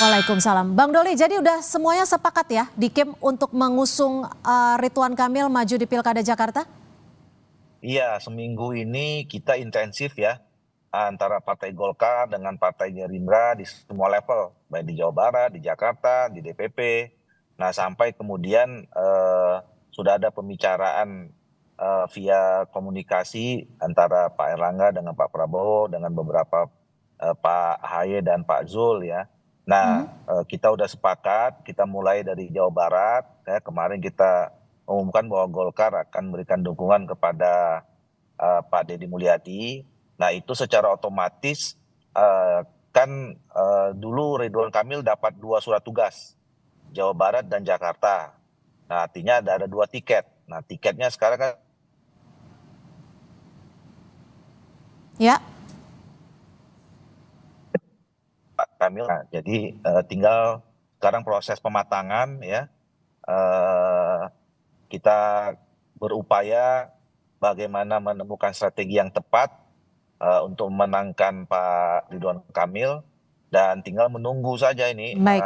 Waalaikumsalam. Bang Doli, jadi udah semuanya sepakat ya di Kim untuk mengusung Ridwan Kamil maju di Pilkada Jakarta? Iya, seminggu ini kita intensif ya antara Partai Golkar dengan Partai Gerindra di semua level, baik di Jawa Barat, di Jakarta, di DPP. Nah, sampai kemudian sudah ada pembicaraan via komunikasi antara Pak Erlangga dengan Pak Prabowo dengan beberapa Pak Ahy dan Pak Zul ya. Nah, kita udah sepakat, kita mulai dari Jawa Barat. Ya, kemarin kita umumkan bahwa Golkar akan memberikan dukungan kepada Pak Deddy Mulyadi. Nah, itu secara otomatis kan dulu Ridwan Kamil dapat 2 surat tugas, Jawa Barat dan Jakarta. Nah, artinya ada 2 tiket. Nah, tiketnya sekarang kan Ya. Pak Kamil. Nah, jadi tinggal sekarang proses pematangan ya. Kita berupaya bagaimana menemukan strategi yang tepat untuk memenangkan Pak Ridwan Kamil, dan tinggal menunggu saja ini Baik.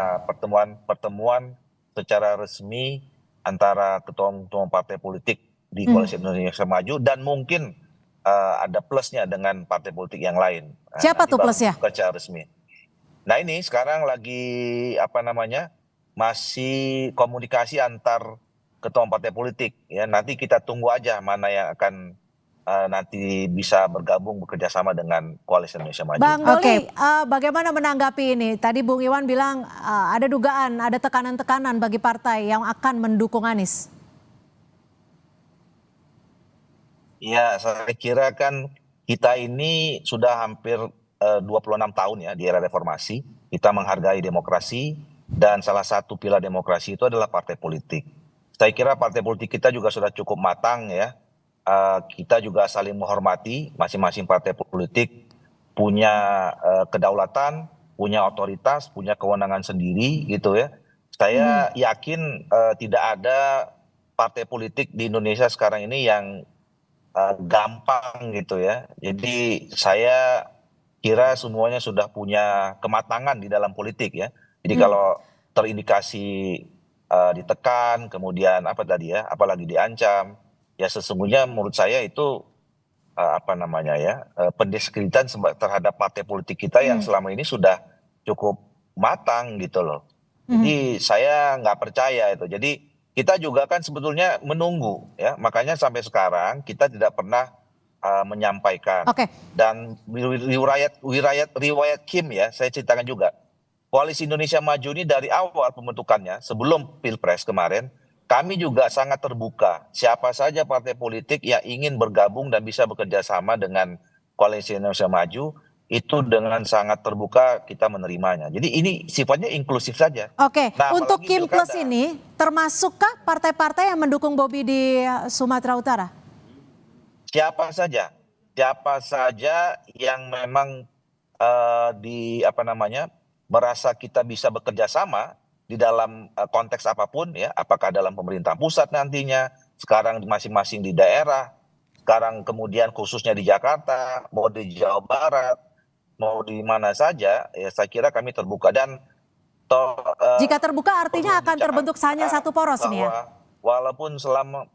pertemuan secara resmi antara ketua-ketua partai politik di Koalisi Indonesia Maju, dan mungkin ada plusnya dengan partai politik yang lain. Siapa Nanti tuh baru plusnya? dibuka secara resmi. Nah, ini sekarang lagi masih komunikasi antar ketua partai politik ya. Nanti kita tunggu aja mana yang akan nanti bisa bergabung bekerja sama dengan Koalisi Indonesia Maju. Bang Doli, bagaimana menanggapi ini? Tadi Bung Iwan bilang ada dugaan, ada tekanan-tekanan bagi partai yang akan mendukung Anies. Ya, saya kira kan kita ini sudah hampir 26 tahun ya di era reformasi. Kita menghargai demokrasi, dan salah satu pilar demokrasi itu adalah partai politik. Saya kira partai politik kita juga sudah cukup matang ya. Kita juga saling menghormati, masing-masing partai politik punya kedaulatan, punya otoritas, punya kewenangan sendiri gitu ya. Saya yakin tidak ada partai politik di Indonesia sekarang ini yang gampang gitu ya. Jadi saya kira semuanya sudah punya kematangan di dalam politik ya. Jadi kalau terindikasi ditekan, kemudian apa tadi ya, apalagi diancam, ya sesungguhnya menurut saya itu pendiskreditan terhadap partai politik kita yang selama ini sudah cukup matang gitu loh. Jadi saya nggak percaya itu. Jadi kita juga kan sebetulnya menunggu ya, makanya sampai sekarang kita tidak pernah menyampaikan. Oke. Dan riwayat Kim ya, saya ceritakan juga. Koalisi Indonesia Maju ini dari awal pembentukannya, sebelum Pilpres kemarin, kami juga sangat terbuka. Siapa saja partai politik yang ingin bergabung dan bisa bekerja sama dengan Koalisi Indonesia Maju, itu dengan sangat terbuka kita menerimanya. Jadi ini sifatnya inklusif saja. Oke, Nah, untuk apalagi Kim Plus pilkada. ini termasukkah partai-partai yang mendukung Bobi di Sumatera Utara? Siapa saja yang memang merasa kita bisa bekerja sama di dalam konteks apapun ya, apakah dalam pemerintah pusat nantinya, sekarang masing-masing di daerah, sekarang kemudian khususnya di Jakarta, mau di Jawa Barat, mau di mana saja, ya saya kira kami terbuka. Dan Jika terbuka artinya perlu akan terbentuk hanya satu poros nih ya? bahwa walaupun selama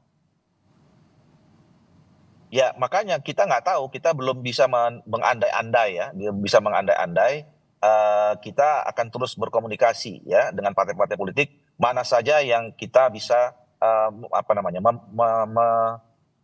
ya, makanya kita nggak tahu, kita belum bisa mengandai-andai ya, belum bisa mengandai-andai. Kita akan terus berkomunikasi ya dengan partai-partai politik, mana saja yang kita bisa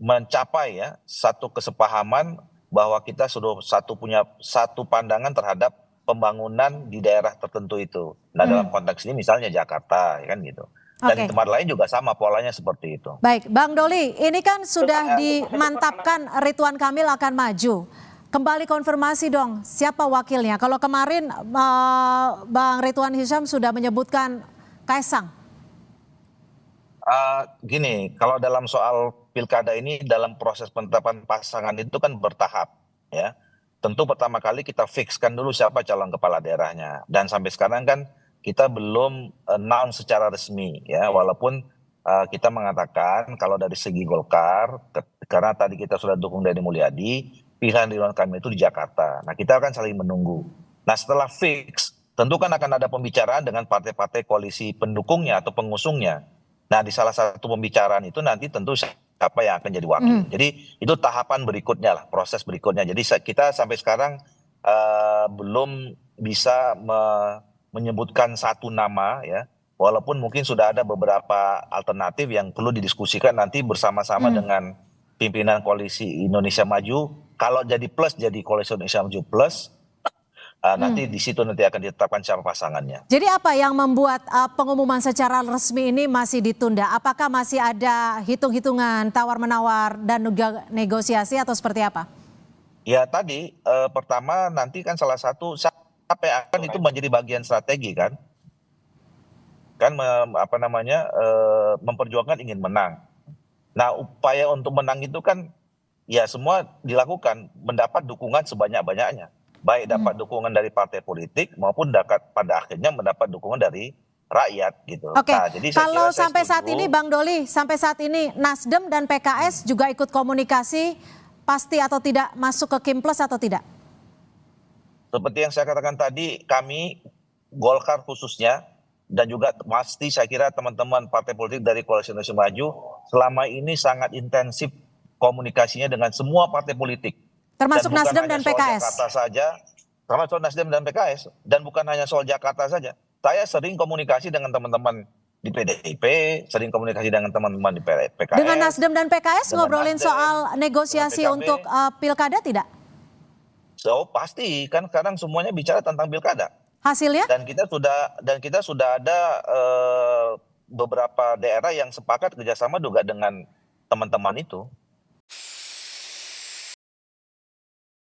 mencapai ya satu kesepahaman bahwa kita sudah punya satu pandangan terhadap pembangunan di daerah tertentu itu. Nah, dalam konteks ini misalnya Jakarta ya kan gitu. Dan di tempat lain juga sama polanya seperti itu. Baik, Bang Doli, ini kan sudah dimantapkan Ridwan Kamil akan maju. Kembali konfirmasi dong, siapa wakilnya? Kalau kemarin Bang Ridwan Hisyam sudah menyebutkan Kaisang. Gini, kalau dalam soal pilkada ini, dalam proses penetapan pasangan itu kan bertahap ya. Tentu pertama kali kita fixkan dulu siapa calon kepala daerahnya. Dan sampai sekarang kan kita belum announce secara resmi ya, walaupun kita mengatakan kalau dari segi Golkar, karena tadi kita sudah dukung Deddy Mulyadi, pilihan Ridwan Kamil itu di Jakarta. Nah, kita akan saling menunggu. Nah, setelah fix, tentu kan akan ada pembicaraan dengan partai-partai koalisi pendukungnya atau pengusungnya. Nah, di salah satu pembicaraan itu nanti tentu siapa yang akan jadi wakil. Jadi itu tahapan berikutnya lah, proses berikutnya. Jadi kita sampai sekarang belum bisa menyebutkan satu nama ya, walaupun mungkin sudah ada beberapa alternatif yang perlu didiskusikan nanti bersama-sama dengan pimpinan koalisi Indonesia Maju. Kalau jadi plus, jadi koalisi Indonesia Maju plus, nanti di situ nanti akan ditetapkan siapa pasangannya. Jadi apa yang membuat pengumuman secara resmi ini masih ditunda? Apakah masih ada hitung-hitungan tawar-menawar dan negosiasi atau seperti apa? Ya tadi pertama nanti kan salah satu siapa yang akan itu menjadi bagian strategi kan memperjuangkan ingin menang. Nah, upaya untuk menang itu kan ya semua dilakukan mendapat dukungan sebanyak-banyaknya. Baik dapat dukungan dari partai politik maupun pada akhirnya mendapat dukungan dari rakyat gitu. Oke, Nah, jadi kalau sampai saat ini Bang Doli, sampai saat ini Nasdem dan PKS juga ikut komunikasi pasti atau tidak masuk ke Kim Plus atau tidak? Seperti yang saya katakan tadi, kami Golkar khususnya dan juga pasti saya kira teman-teman partai politik dari Koalisi Indonesia Maju selama ini sangat intensif komunikasinya dengan semua partai politik. Termasuk Nasdem dan PKS. Jakarta saja, termasuk Nasdem dan PKS, dan bukan hanya soal Jakarta saja. Saya sering komunikasi dengan teman-teman di PDIP, sering komunikasi dengan teman-teman di PKS. Dengan Nasdem dan PKS ngobrolin soal negosiasi untuk pilkada tidak? So pasti kan sekarang semuanya bicara tentang pilkada. Hasilnya? Dan kita sudah ada beberapa daerah yang sepakat kerjasama juga dengan teman-teman itu.